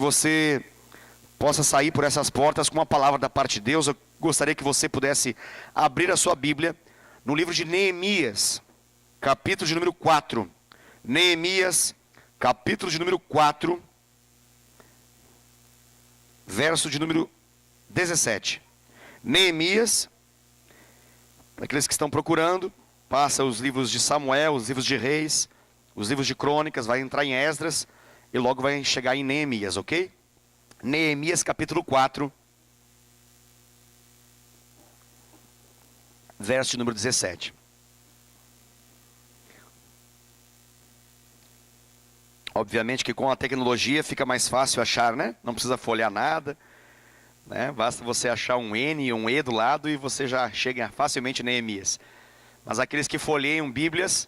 você possa sair por essas portas com uma palavra da parte de Deus. Eu gostaria que você pudesse abrir a sua Bíblia no livro de Neemias, capítulo de número 4. Neemias, capítulo de número 4, verso de número 17. Neemias, para aqueles que estão procurando, passa os livros de Samuel, os livros de Reis, os livros de Crônicas, vai entrar em Esdras e logo vai chegar em Neemias, ok? Neemias capítulo 4, verso de número 17. Obviamente que com a tecnologia fica mais fácil achar, né? Não precisa folhear nada, né? Basta você achar um N e um E do lado e você já chega facilmente em Neemias. Mas aqueles que folheiam Bíblias,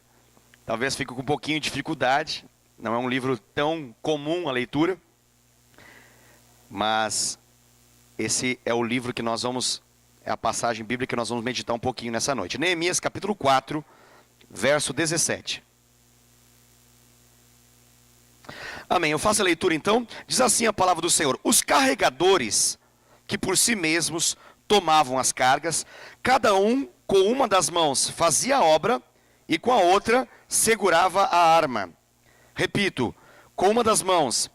talvez fiquem com um pouquinho de dificuldade. Não é um livro tão comum a leitura. Mas esse é o livro que nós vamos, é a passagem bíblica que nós vamos meditar um pouquinho nessa noite. Neemias capítulo 4, verso 17. Amém. Eu faço a leitura então. Diz assim a palavra do Senhor: os carregadores que por si mesmos tomavam as cargas, cada um com uma das mãos fazia a obra e com a outra segurava a arma. Repito, com uma das mãos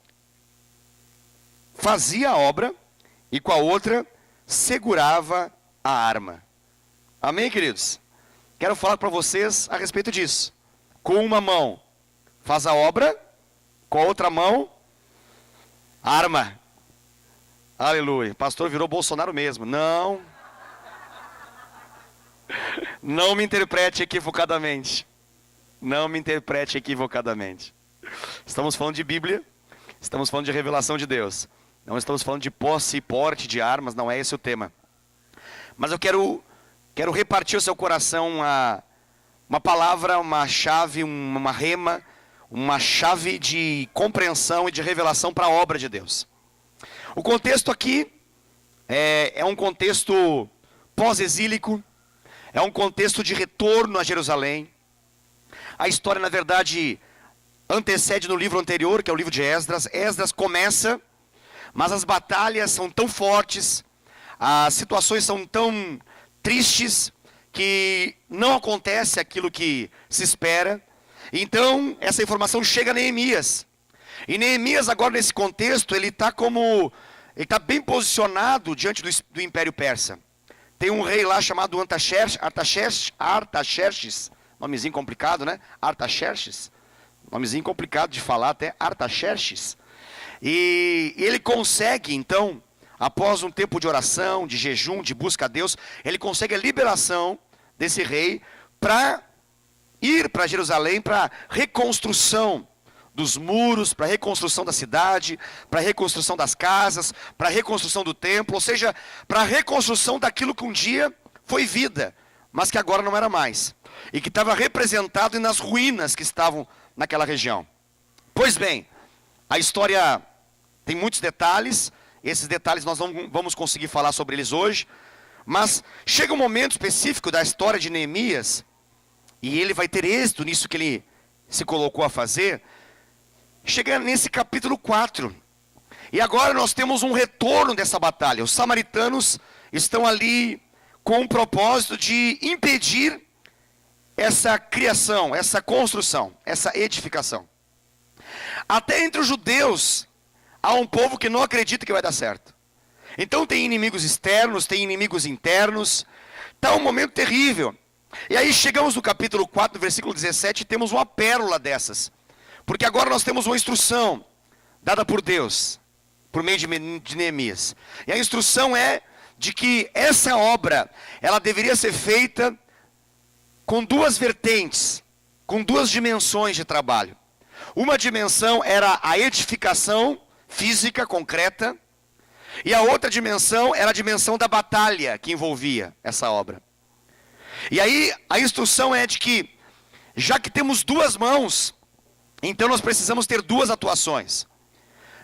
fazia a obra e com a outra segurava a arma. Amém, queridos? Quero falar para vocês a respeito disso. Com uma mão faz a obra, com a outra mão arma. Aleluia. Pastor virou Bolsonaro mesmo. Não me interprete equivocadamente. Não me interprete equivocadamente. Estamos falando de Bíblia, estamos falando de revelação de Deus. Não estamos falando de posse e porte de armas, não é esse o tema. Mas eu quero repartir ao seu coração uma palavra, uma chave, uma rema, uma chave de compreensão e de revelação para a obra de Deus. O contexto aqui é um contexto pós-exílico, é um contexto de retorno a Jerusalém. A história, na verdade, antecede no livro anterior, que é o livro de Esdras. Esdras começa, mas as batalhas são tão fortes, as situações são tão tristes, que não acontece aquilo que se espera. Então, essa informação chega a Neemias. E Neemias, agora nesse contexto, ele está bem posicionado diante do Império Persa. Tem um rei lá chamado Artaxerxes, nomezinho complicado, né? Artaxerxes, nomezinho complicado de falar até, Artaxerxes. E ele consegue, então, após um tempo de oração, de jejum, de busca a Deus, ele consegue a liberação desse rei para ir para Jerusalém, para reconstrução dos muros, para reconstrução da cidade, para reconstrução das casas, para reconstrução do templo, ou seja, para reconstrução daquilo que um dia foi vida, mas que agora não era mais, e que estava representado nas ruínas que estavam naquela região. Pois bem, a história tem muitos detalhes, esses detalhes nós não vamos conseguir falar sobre eles hoje, mas chega um momento específico da história de Neemias, e ele vai ter êxito nisso que ele se colocou a fazer. Chega nesse capítulo 4. E agora nós temos um retorno dessa batalha. Os samaritanos estão ali com o propósito de impedir essa criação, essa construção, essa edificação. Até entre os judeus há um povo que não acredita que vai dar certo. Então tem inimigos externos, tem inimigos internos. Está um momento terrível. E aí chegamos no capítulo 4, no versículo 17, e temos uma pérola dessas. Porque agora nós temos uma instrução dada por Deus, por meio de Neemias. E a instrução é de que essa obra, ela deveria ser feita com duas vertentes, com duas dimensões de trabalho. Uma dimensão era a edificação física, concreta, e a outra dimensão era a dimensão da batalha que envolvia essa obra. E aí a instrução é de que, já que temos duas mãos, então nós precisamos ter duas atuações.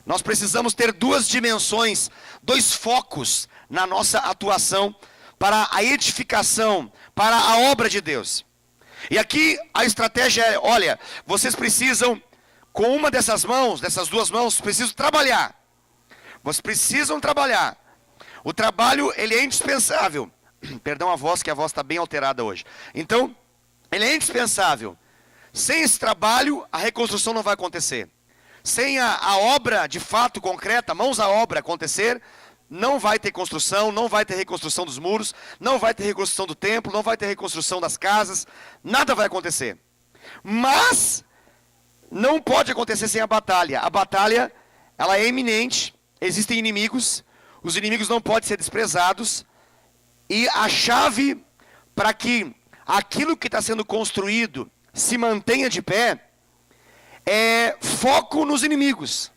Nós precisamos ter duas dimensões, dois focos na nossa atuação para a edificação, para a obra de Deus. E aqui a estratégia é, olha, vocês precisam, com uma dessas mãos, dessas duas mãos, precisam trabalhar. Vocês precisam trabalhar. O trabalho, ele é indispensável. Perdão a voz, que a voz está bem alterada hoje. Então, ele é indispensável. Sem esse trabalho, a reconstrução não vai acontecer. Sem a obra, de fato, concreta, mãos à obra acontecer, não vai ter construção, não vai ter reconstrução dos muros, não vai ter reconstrução do templo, não vai ter reconstrução das casas, nada vai acontecer. Mas, não pode acontecer sem a batalha. A batalha, ela é iminente, existem inimigos, os inimigos não podem ser desprezados, e a chave para que aquilo que está sendo construído se mantenha de pé, é foco nos inimigos.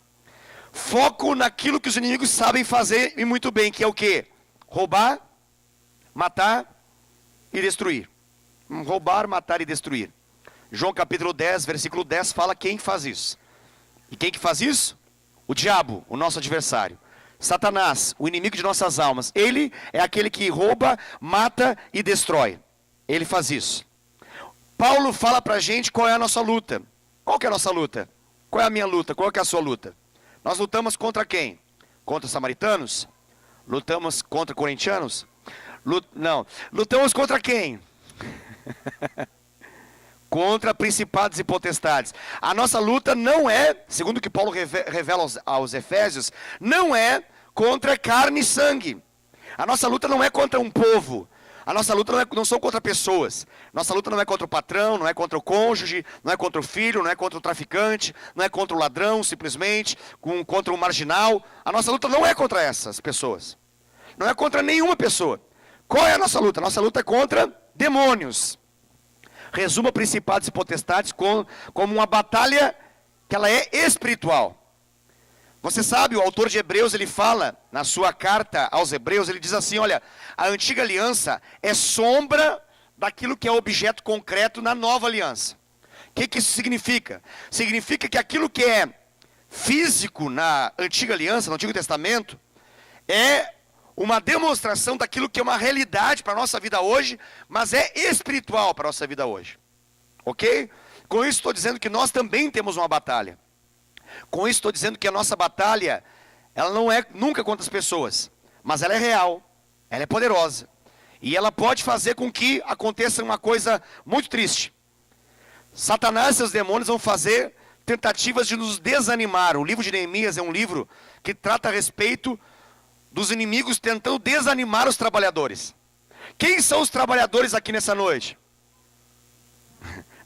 Foco naquilo que os inimigos sabem fazer e muito bem, que é o quê? Roubar, matar e destruir. Roubar, matar e destruir. João capítulo 10, versículo 10 fala quem faz isso. E quem que faz isso? O diabo, o nosso adversário. Satanás, o inimigo de nossas almas. Ele é aquele que rouba, mata e destrói. Ele faz isso. Paulo fala pra gente qual é a nossa luta. Qual que é a nossa luta? Qual é a minha luta? Qual que é a sua luta? Nós lutamos contra quem? Contra os samaritanos? Lutamos contra corintianos? Não. Lutamos contra quem? Contra principados e potestades. A nossa luta não é, segundo o que Paulo revela aos Efésios, não é contra carne e sangue. A nossa luta não é contra um povo. A nossa luta não são contra pessoas. Nossa luta não é contra o patrão, não é contra o cônjuge, não é contra o filho, não é contra o traficante, não é contra o ladrão, simplesmente, contra o marginal. A nossa luta não é contra essas pessoas. Não é contra nenhuma pessoa. Qual é a nossa luta? A nossa luta é contra demônios. Resuma principados e potestades como uma batalha que ela é espiritual. Você sabe, o autor de Hebreus, ele fala, na sua carta aos Hebreus, ele diz assim, olha, a antiga aliança é sombra daquilo que é objeto concreto na nova aliança. O que isso significa? Significa que aquilo que é físico na antiga aliança, no Antigo Testamento, é uma demonstração daquilo que é uma realidade para a nossa vida hoje, mas é espiritual para a nossa vida hoje. Ok? Com isso estou dizendo que nós também temos uma batalha. Com isso estou dizendo que a nossa batalha, ela não é nunca contra as pessoas, mas ela é real, ela é poderosa. E ela pode fazer com que aconteça uma coisa muito triste. Satanás e seus demônios vão fazer tentativas de nos desanimar. O livro de Neemias é um livro que trata a respeito dos inimigos tentando desanimar os trabalhadores. Quem são os trabalhadores aqui nessa noite?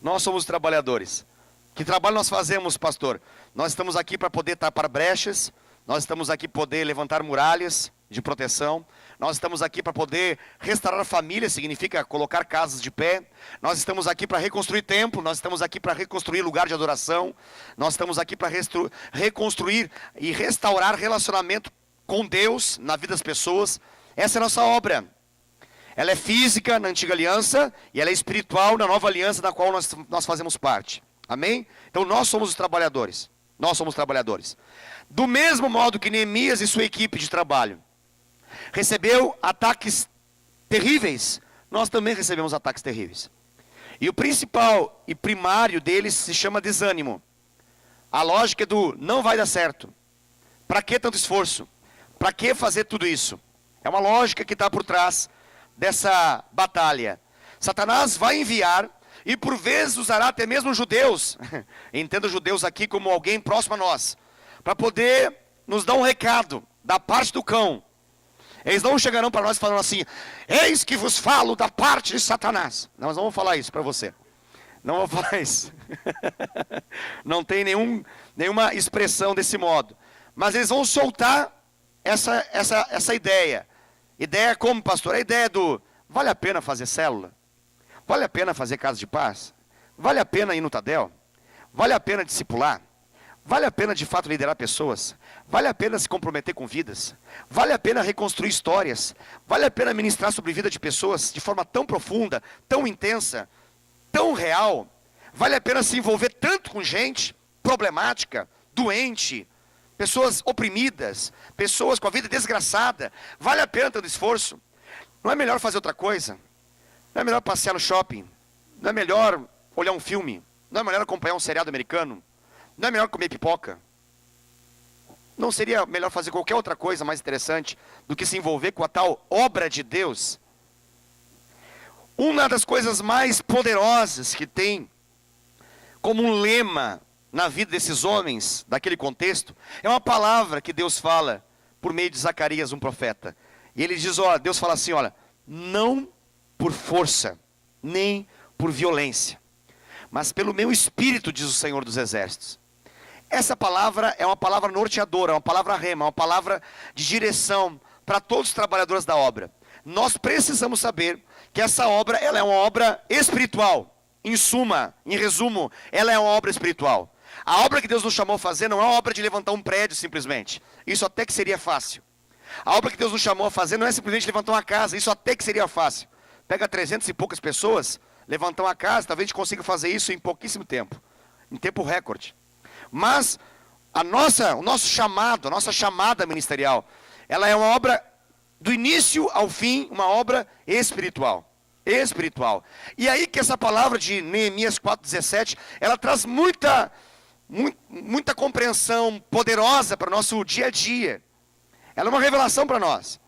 Nós somos os trabalhadores. Que trabalho nós fazemos, pastor? Nós estamos aqui para poder tapar brechas, nós estamos aqui para poder levantar muralhas de proteção, nós estamos aqui para poder restaurar a família, significa colocar casas de pé, nós estamos aqui para reconstruir templo, nós estamos aqui para reconstruir lugar de adoração, nós estamos aqui para reconstruir e restaurar relacionamento com Deus na vida das pessoas. Essa é a nossa obra. Ela é física na antiga aliança e ela é espiritual na nova aliança da qual nós fazemos parte. Amém? Então nós somos os trabalhadores. Nós somos trabalhadores. Do mesmo modo que Neemias e sua equipe de trabalho recebeu ataques terríveis, nós também recebemos ataques terríveis. E o principal e primário deles se chama desânimo. A lógica é do não vai dar certo. Para que tanto esforço? Para que fazer tudo isso? É uma lógica que está por trás dessa batalha. Satanás vai enviar, e por vezes usará até mesmo judeus, entenda judeus aqui como alguém próximo a nós, para poder nos dar um recado da parte do cão. Eles não chegarão para nós falando assim, eis que vos falo da parte de Satanás. Nós não vamos falar isso para você. Não vou falar isso. Não tem nenhuma expressão desse modo. Mas eles vão soltar essa ideia. Ideia como, pastor? A ideia do, vale a pena fazer célula? Vale a pena fazer casa de paz? Vale a pena ir no Tadel? Vale a pena discipular? Vale a pena de fato liderar pessoas? Vale a pena se comprometer com vidas? Vale a pena reconstruir histórias? Vale a pena ministrar sobre a vida de pessoas de forma tão profunda, tão intensa, tão real? Vale a pena se envolver tanto com gente problemática, doente, pessoas oprimidas, pessoas com a vida desgraçada? Vale a pena tanto esforço? Não é melhor fazer outra coisa? Não é melhor passear no shopping? Não é melhor olhar um filme? Não é melhor acompanhar um seriado americano? Não é melhor comer pipoca? Não seria melhor fazer qualquer outra coisa mais interessante do que se envolver com a tal obra de Deus? Uma das coisas mais poderosas que tem como um lema na vida desses homens, daquele contexto, é uma palavra que Deus fala por meio de Zacarias, um profeta. E ele diz, olha, Deus fala assim, olha, não por força, nem por violência, mas pelo meu espírito, diz o Senhor dos Exércitos. Essa palavra é uma palavra norteadora, uma palavra rema, uma palavra de direção para todos os trabalhadores da obra. Nós precisamos saber que essa obra, ela é uma obra espiritual. Em suma, em resumo, ela é uma obra espiritual. A obra que Deus nos chamou a fazer não é uma obra de levantar um prédio simplesmente. Isso até que seria fácil. A obra que Deus nos chamou a fazer não é simplesmente levantar uma casa. Isso até que seria fácil. Pega 300 e poucas pessoas, levantar uma casa, talvez a gente consiga fazer isso em pouquíssimo tempo. Em tempo recorde. Mas o nosso chamado, a nossa chamada ministerial, ela é uma obra do início ao fim, uma obra espiritual. Espiritual. E aí que essa palavra de Neemias 4,17, ela traz muita compreensão poderosa para o nosso dia a dia. Ela é uma revelação para nós.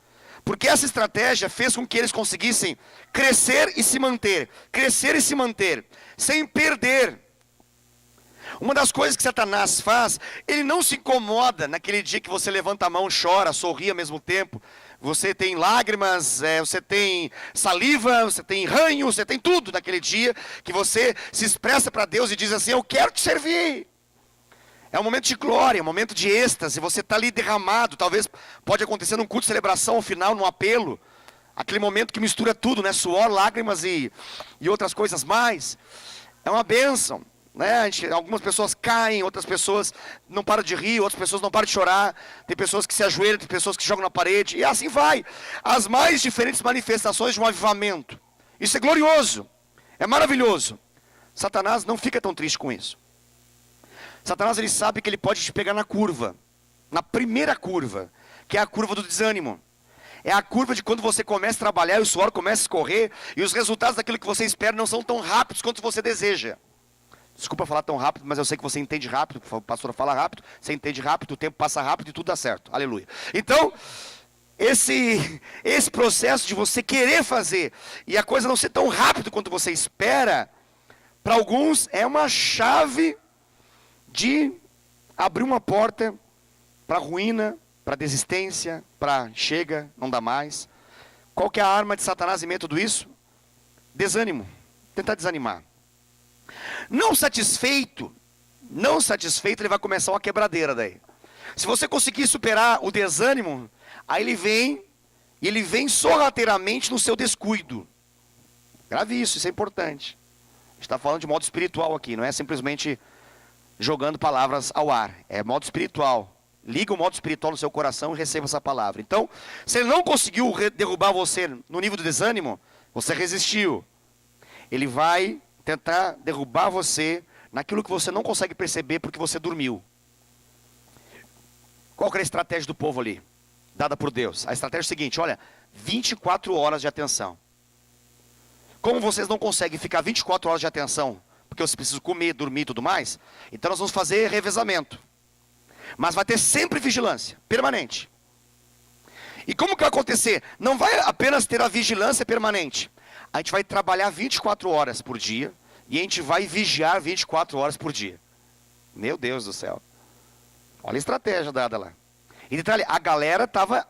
Porque essa estratégia fez com que eles conseguissem crescer e se manter, sem perder. Uma das coisas que Satanás faz, ele não se incomoda naquele dia que você levanta a mão, chora, sorri ao mesmo tempo. Você tem lágrimas, você tem saliva, você tem ranho, você tem tudo naquele dia que você se expressa para Deus e diz assim, eu quero te servir. É um momento de glória, um momento de êxtase, você está ali derramado, talvez pode acontecer num culto de celebração, ao final, num apelo. Aquele momento que mistura tudo, né? Suor, lágrimas e outras coisas mais. É uma bênção. Né? Algumas pessoas caem, outras pessoas não param de rir, outras pessoas não param de chorar, tem pessoas que se ajoelham, tem pessoas que jogam na parede, e assim vai. As mais diferentes manifestações de um avivamento. Isso é glorioso, é maravilhoso. Satanás não fica tão triste com isso. Satanás, ele sabe que ele pode te pegar na curva, na primeira curva, que é a curva do desânimo. É a curva de quando você começa a trabalhar e o suor começa a escorrer, e os resultados daquilo que você espera não são tão rápidos quanto você deseja. Desculpa falar tão rápido, mas eu sei que você entende rápido, o pastor fala rápido, você entende rápido, o tempo passa rápido e tudo dá certo. Aleluia. Então, esse processo de você querer fazer e a coisa não ser tão rápido quanto você espera, para alguns é uma chave de abrir uma porta para ruína, para desistência, para chega, não dá mais. Qual que é a arma de Satanás em meio a tudo isso? Desânimo. Tentar desanimar. Não satisfeito, ele vai começar uma quebradeira daí. Se você conseguir superar o desânimo, aí ele vem sorrateiramente no seu descuido. Grave isso é importante. A gente está falando de modo espiritual aqui, não é simplesmente jogando palavras ao ar, é modo espiritual. Liga o modo espiritual no seu coração e receba essa palavra. Então, se ele não conseguiu derrubar você no nível do desânimo, você resistiu. Ele vai tentar derrubar você naquilo que você não consegue perceber porque você dormiu. Qual que era a estratégia do povo ali? Dada por Deus. A estratégia é a seguinte, olha, 24 horas de atenção. Como vocês não conseguem ficar 24 horas de atenção, porque vocês precisam comer, dormir e tudo mais, então nós vamos fazer revezamento. Mas vai ter sempre vigilância, permanente. E como que vai acontecer? Não vai apenas ter a vigilância permanente. A gente vai trabalhar 24 horas por dia e a gente vai vigiar 24 horas por dia. Meu Deus do céu. Olha a estratégia dada lá. E detalhe, a galera estava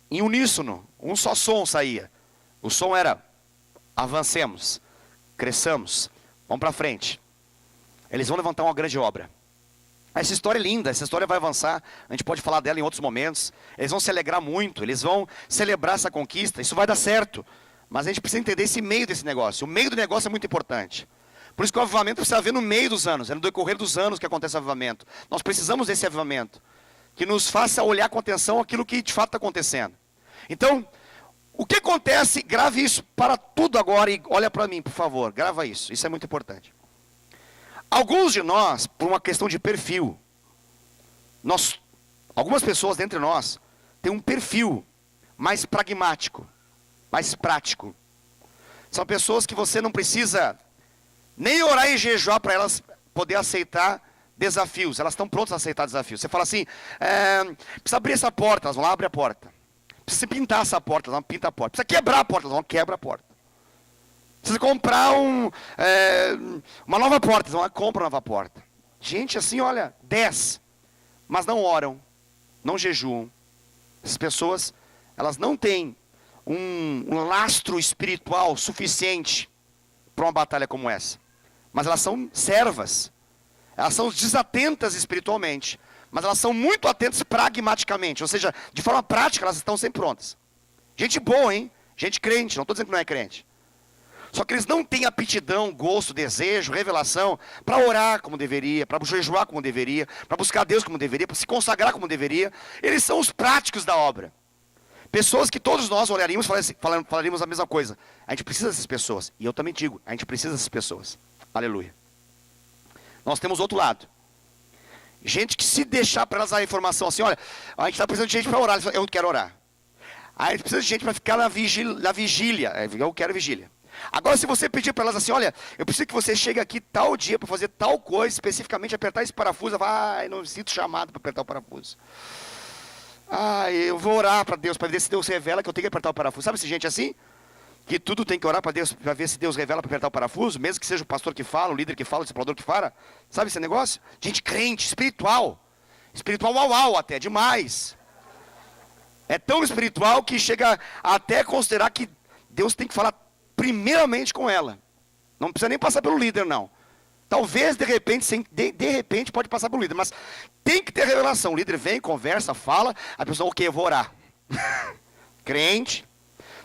em uníssono, um só som saía. O som era, avancemos, cresçamos, vamos para frente. Eles vão levantar uma grande obra. Essa história é linda, essa história vai avançar, a gente pode falar dela em outros momentos. Eles vão se alegrar muito, eles vão celebrar essa conquista, isso vai dar certo. Mas a gente precisa entender esse meio desse negócio. O meio do negócio é muito importante. Por isso que o avivamento precisa haver no meio dos anos. É no decorrer dos anos que acontece o avivamento. Nós precisamos desse avivamento. Que nos faça olhar com atenção aquilo que de fato está acontecendo. Então, o que acontece, grave isso para tudo agora e olha para mim, por favor. Grava isso, isso é muito importante. Alguns de nós, por uma questão de perfil, algumas pessoas dentre nós, têm um perfil mais pragmático, mais prático. São pessoas que você não precisa nem orar e jejuar para elas poder aceitar desafios, elas estão prontas a aceitar desafios. Você fala assim, precisa abrir essa porta, elas vão lá abrir a porta. Precisa pintar essa porta, elas vão pintar a porta. Precisa quebrar a porta, elas vão quebrar a porta. Precisa comprar uma nova porta, elas vão lá comprar uma nova porta. Gente assim, olha, 10, mas não oram, não jejuam. Essas pessoas, elas não têm um lastro espiritual suficiente para uma batalha como essa. Mas elas são servas. Elas são desatentas espiritualmente. Mas elas são muito atentas pragmaticamente. Ou seja, de forma prática, elas estão sempre prontas. Gente boa, hein? Gente crente, não estou dizendo que não é crente. Só que eles não têm aptidão, gosto, desejo, revelação para orar como deveria, para jejuar como deveria, para buscar Deus como deveria, para se consagrar como deveria. Eles são os práticos da obra. Pessoas que todos nós olharíamos e falaríamos a mesma coisa. A gente precisa dessas pessoas. E eu também digo, a gente precisa dessas pessoas. Aleluia. Nós temos outro lado. Gente que se deixar para elas a informação assim, olha, a gente está precisando de gente para orar. Eu quero orar. A gente precisa de gente para ficar na vigília. Eu quero vigília. Agora, se você pedir para elas assim, olha, eu preciso que você chegue aqui tal dia para fazer tal coisa, especificamente apertar esse parafuso, vai, não me sinto chamado para apertar o parafuso. Eu vou orar para Deus, para ver se Deus revela que eu tenho que apertar o parafuso. Sabe essa gente assim? Que tudo tem que orar para Deus, para ver se Deus revela para apertar o parafuso, mesmo que seja o pastor que fala, o líder que fala, o discipulador que fala. Sabe esse negócio? Gente crente, espiritual. Espiritual uau até, demais. É tão espiritual que chega até a considerar que Deus tem que falar primeiramente com ela. Não precisa nem passar pelo líder, não. Talvez, de repente, de repente pode passar pelo líder, mas tem que ter revelação. O líder vem, conversa, fala, a pessoa, ok, eu vou orar. Crente.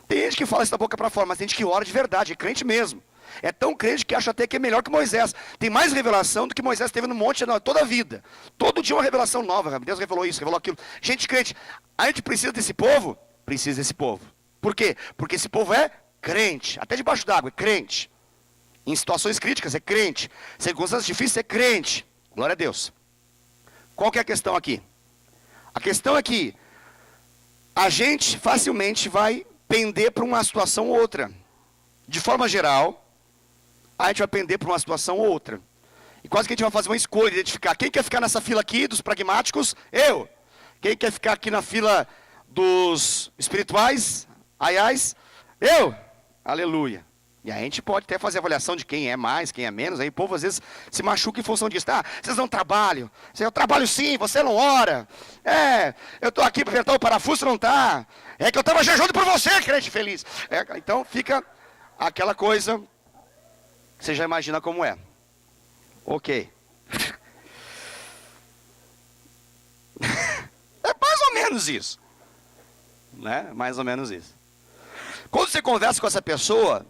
Tem gente que fala isso da boca para fora, mas tem gente que ora de verdade, é crente mesmo. É tão crente que acha até que é melhor que Moisés. Tem mais revelação do que Moisés teve no monte toda a vida. Todo dia uma revelação nova. Deus revelou isso, revelou aquilo. Gente crente, a gente precisa desse povo? Precisa desse povo. Por quê? Porque esse povo é crente. Até debaixo d'água, é crente. Em situações críticas, é crente. Circunstâncias difíceis, é crente. Glória a Deus. Qual que é a questão aqui? A questão é que a gente facilmente vai pender para uma situação ou outra. De forma geral, a gente vai pender para uma situação ou outra. E quase que a gente vai fazer uma escolha, identificar. Quem quer ficar nessa fila aqui dos pragmáticos? Eu. Quem quer ficar aqui na fila dos espirituais? Aiais? Eu. Aleluia. E a gente pode até fazer avaliação de quem é mais, quem é menos. Aí o povo às vezes se machuca em função disso. Vocês não trabalham. Eu trabalho sim, você não ora. Eu estou aqui para apertar o parafuso, não está. É que eu estava jejuando por você, crente feliz. Então fica aquela coisa, você já imagina como é. Ok. É mais ou menos isso. Né? Mais ou menos isso. Quando você conversa com essa pessoa,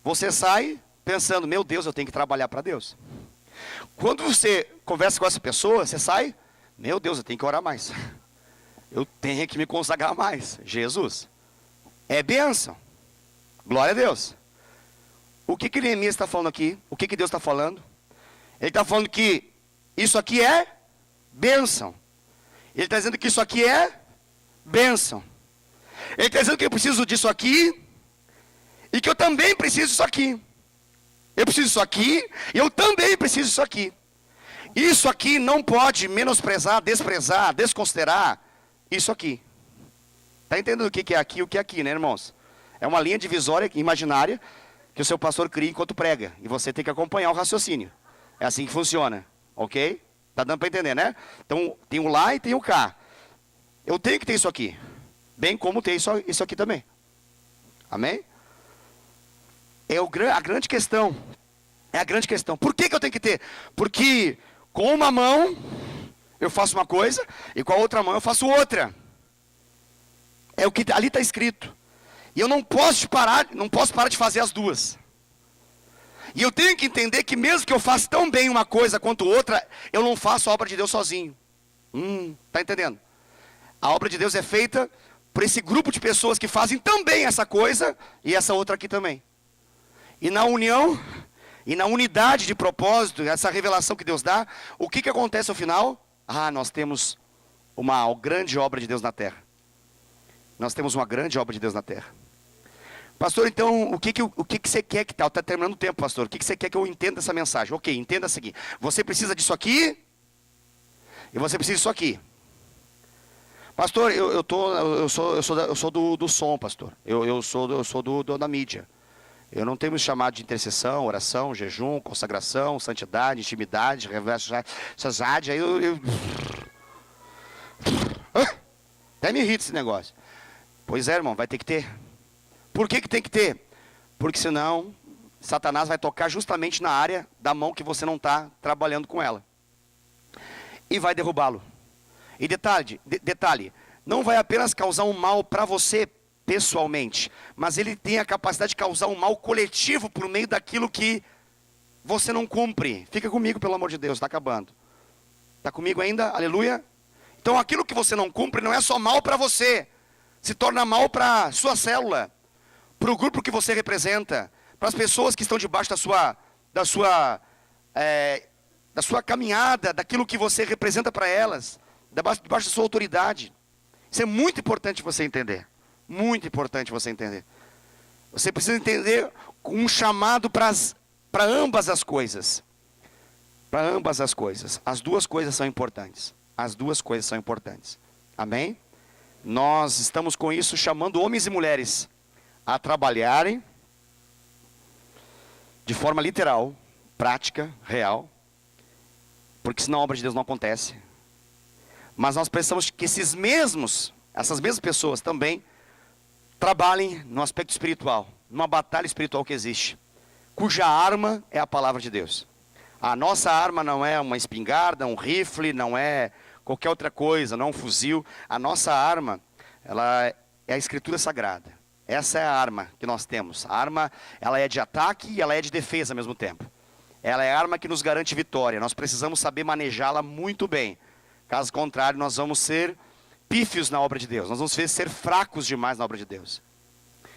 você sai pensando, meu Deus, eu tenho que trabalhar para Deus. Quando você conversa com essa pessoa, você sai, meu Deus, eu tenho que orar mais. Eu tenho que me consagrar mais. Jesus. É bênção. Glória a Deus. O que Neemias está falando aqui? O que Deus está falando? Ele está falando que isso aqui é bênção. Ele está dizendo que isso aqui é bênção. Ele está dizendo que eu preciso disso aqui e que eu também preciso disso aqui. Eu preciso disso aqui e eu também preciso disso aqui. Isso aqui não pode menosprezar, desprezar, desconsiderar isso aqui. Está entendendo o que é aqui e o que é aqui, né, irmãos? É uma linha divisória imaginária que o seu pastor cria enquanto prega. E você tem que acompanhar o raciocínio. É assim que funciona, ok? Está dando para entender, né? Então, tem o lá e tem o cá. Eu tenho que ter isso aqui. Bem como ter isso aqui também. Amém? A grande questão. É a grande questão. Por que eu tenho que ter? Porque com uma mão eu faço uma coisa e com a outra mão eu faço outra. É o que ali está escrito. E eu não posso parar de fazer as duas. E eu tenho que entender que mesmo que eu faça tão bem uma coisa quanto outra, eu não faço a obra de Deus sozinho. Está entendendo? A obra de Deus é feita por esse grupo de pessoas que fazem também essa coisa e essa outra aqui também. E na união, e na unidade de propósito, essa revelação que Deus dá, o que acontece ao final? Nós temos uma grande obra de Deus na terra. Nós temos uma grande obra de Deus na terra. Pastor, então, o que você quer que tal? Está terminando o tempo, pastor. O que você quer que eu entenda essa mensagem? Ok, entenda a seguir. Você precisa disso aqui E você precisa disso aqui. Pastor, eu sou do som, pastor. Eu sou da mídia. Eu não tenho me chamado de intercessão, oração, jejum, consagração, santidade, intimidade, reverso, aí até me irrita esse negócio. Pois é, irmão, vai ter que ter. Por que tem que ter? Porque senão Satanás vai tocar justamente na área da mão que você não está trabalhando com ela. E vai derrubá-lo. E detalhe, não vai apenas causar um mal para você pessoalmente, mas ele tem a capacidade de causar um mal coletivo por meio daquilo que você não cumpre. Fica comigo, pelo amor de Deus, está acabando. Está comigo ainda? Aleluia? Então aquilo que você não cumpre não é só mal para você, se torna mal para a sua célula, para o grupo que você representa, para as pessoas que estão debaixo da sua caminhada, daquilo que você representa para elas, debaixo da sua autoridade. Isso é muito importante você entender. Muito importante você entender. Você precisa entender um chamado para ambas as coisas. Para ambas as coisas. As duas coisas são importantes. As duas coisas são importantes. Amém? Nós estamos com isso chamando homens e mulheres a trabalharem de forma literal, prática, real. Porque senão a obra de Deus não acontece. Mas nós precisamos que essas mesmas pessoas também trabalhem no aspecto espiritual, numa batalha espiritual que existe, cuja arma é a palavra de Deus. A nossa arma não é uma espingarda, um rifle, não é qualquer outra coisa, não é um fuzil. A nossa arma, ela é a Escritura Sagrada. Essa é a arma que nós temos. A arma, ela é de ataque e ela é de defesa ao mesmo tempo. Ela é a arma que nos garante vitória. Nós precisamos saber manejá-la muito bem. Caso contrário, nós vamos ser pífios na obra de Deus. Nós vamos ser fracos demais na obra de Deus.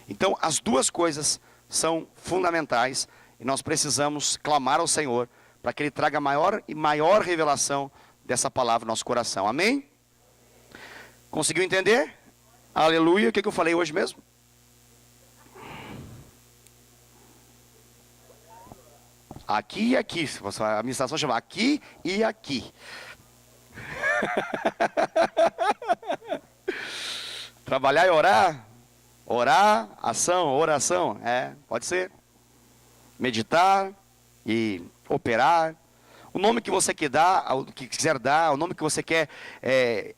Então, as duas coisas são fundamentais. E nós precisamos clamar ao Senhor para que Ele traga maior e maior revelação dessa palavra no nosso coração. Amém? Conseguiu entender? Aleluia. O que eu falei hoje mesmo? Aqui e aqui. A administração chama aqui e aqui. Trabalhar e orar. Orar, ação, oração. Pode ser. Meditar e operar. O nome que você quiser dar, o nome que você quer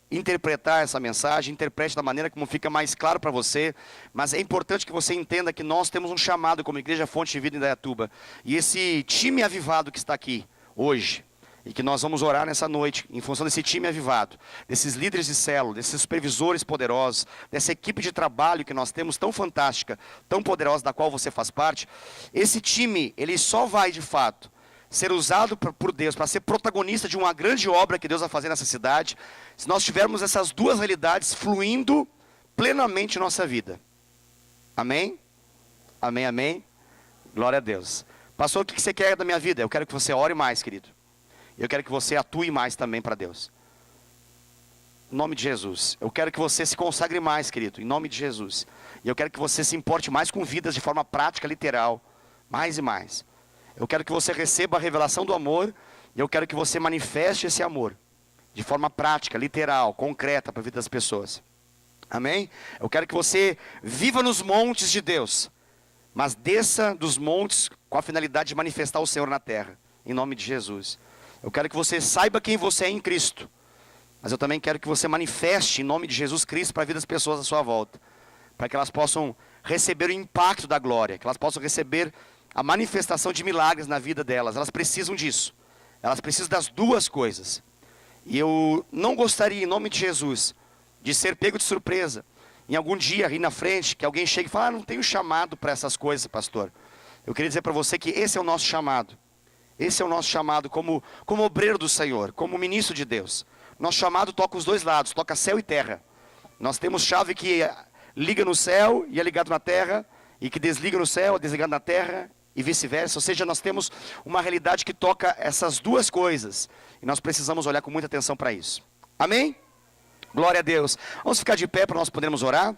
interpretar essa mensagem, interprete da maneira como fica mais claro para você. Mas é importante que você entenda que nós temos um chamado como Igreja Fonte de Vida em Indaiatuba. E esse time avivado que está aqui hoje, e que nós vamos orar nessa noite, em função desse time avivado, desses líderes de célula, desses supervisores poderosos, dessa equipe de trabalho que nós temos tão fantástica, tão poderosa, da qual você faz parte. Esse time, ele só vai de fato ser usado por Deus para ser protagonista de uma grande obra que Deus vai fazer nessa cidade, se nós tivermos essas duas realidades fluindo plenamente em nossa vida. Amém? Amém, amém? Glória a Deus. Pastor, o que você quer da minha vida? Eu quero que você ore mais, querido. Eu quero que você atue mais também para Deus. Em nome de Jesus. Eu quero que você se consagre mais, querido. Em nome de Jesus. E eu quero que você se importe mais com vidas de forma prática, literal. Mais e mais. Eu quero que você receba a revelação do amor. E eu quero que você manifeste esse amor. De forma prática, literal, concreta para a vida das pessoas. Amém? Eu quero que você viva nos montes de Deus. Mas desça dos montes com a finalidade de manifestar o Senhor na terra. Em nome de Jesus. Eu quero que você saiba quem você é em Cristo. Mas eu também quero que você manifeste em nome de Jesus Cristo para a vida das pessoas à sua volta. Para que elas possam receber o impacto da glória. Que elas possam receber a manifestação de milagres na vida delas. Elas precisam disso. Elas precisam das duas coisas. E eu não gostaria, em nome de Jesus, de ser pego de surpresa. Em algum dia, aí na frente, que alguém chegue e fale, não tenho chamado para essas coisas, pastor. Eu queria dizer para você que esse é o nosso chamado. Esse é o nosso chamado como obreiro do Senhor, como ministro de Deus. Nosso chamado toca os dois lados, toca céu e terra. Nós temos chave que liga no céu e é ligado na terra, e que desliga no céu, é desligado na terra, e vice-versa. Ou seja, nós temos uma realidade que toca essas duas coisas. E nós precisamos olhar com muita atenção para isso. Amém? Glória a Deus. Vamos ficar de pé para nós podermos orar.